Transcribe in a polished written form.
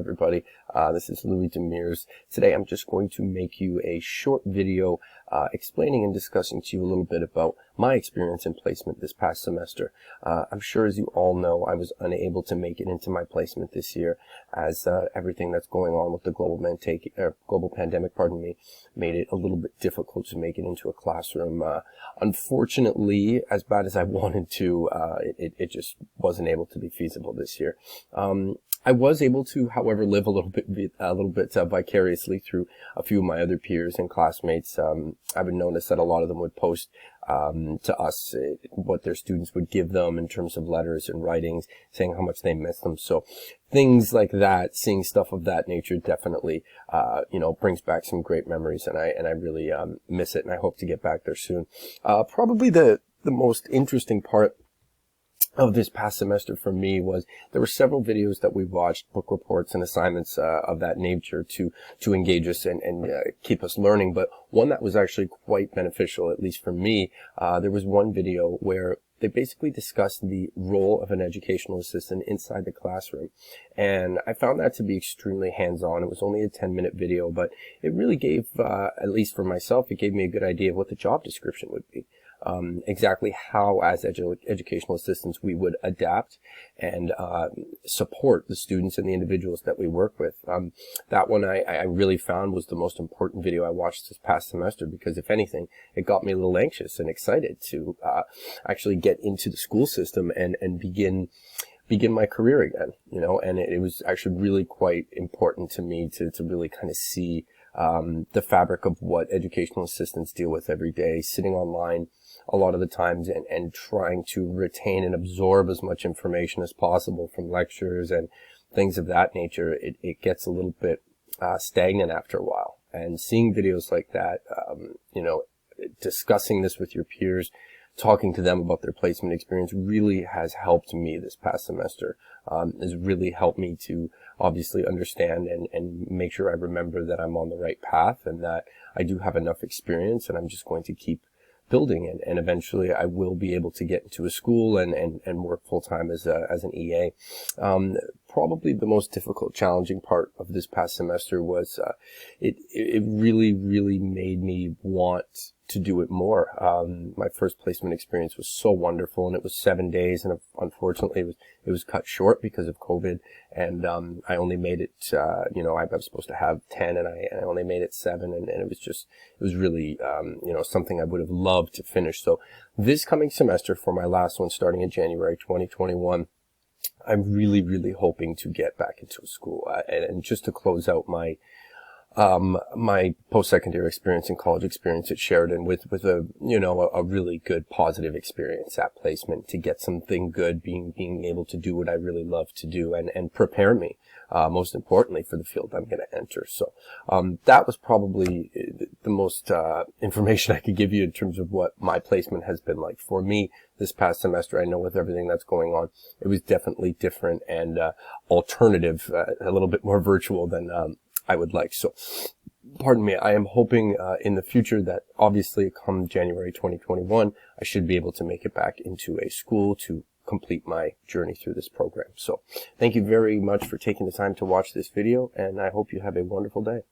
everybody. This is Louis Demers. Today I'm just going to make you a short video explaining and discussing to you a little bit about my experience in placement this past semester. I'm sure, as you all know, I was unable to make it into my placement this year as everything that's going on with the global pandemic, made it a little bit difficult to make it into a classroom. Unfortunately, as bad as I wanted to, it just wasn't able to be feasible this year. I was able to, however, live a little bit vicariously through a few of my other peers and classmates. I would notice that a lot of them would post to us what their students would give them in terms of letters and writings, saying how much they miss them. So things like that, seeing stuff of that nature, definitely brings back some great memories, and I really miss it, and I hope to get back there soon. Probably the most interesting part of this past semester for me was there were several videos that we watched, book reports and assignments of that nature to engage us and keep us learning. But one that was actually quite beneficial, at least for me, there was one video where they basically discussed the role of an educational assistant inside the classroom. And I found that to be extremely hands-on. It was only a 10-minute video, but it really gave, at least for myself, it gave me a good idea of what the job description would be. Exactly how, as educational assistants, we would adapt and support the students and the individuals that we work with. That one I really found was the most important video I watched this past semester, because if anything, it got me a little anxious and excited to actually get into the school system and begin my career again, and it was actually really quite important to me to really kind of see the fabric of what educational assistants deal with every day, sitting online a lot of the times and trying to retain and absorb as much information as possible from lectures and things of that nature. It gets a little bit stagnant after a while. And seeing videos like that, discussing this with your peers, talking to them about their placement experience really has helped me this past semester. Has really helped me to obviously understand and make sure I remember that I'm on the right path and that I do have enough experience, and I'm just going to keep building it, and eventually I will be able to get into a school and work full-time as an EA. Probably the most difficult, challenging part of this past semester was it really made me want to do it more. My first placement experience was so wonderful, and it was 7 days, and unfortunately it was cut short because of COVID, and I only made it, I was supposed to have 10, and I only made it 7, and it was really, something I would have loved to finish. So this coming semester, for my last one starting in January 2021, I'm really hoping to get back into a school, and just to close out my post-secondary experience and college experience at Sheridan with a really good positive experience at placement, to get something good, being able to do what I really love to do and prepare me, most importantly, for the field I'm going to enter. So, that was probably the most, information I could give you in terms of what my placement has been like for me this past semester. I know with everything that's going on, it was definitely different and, alternative, a little bit more virtual than, I would like. So, pardon me, I am hoping in the future that obviously come January 2021, I should be able to make it back into a school to complete my journey through this program. So, thank you very much for taking the time to watch this video, and I hope you have a wonderful day.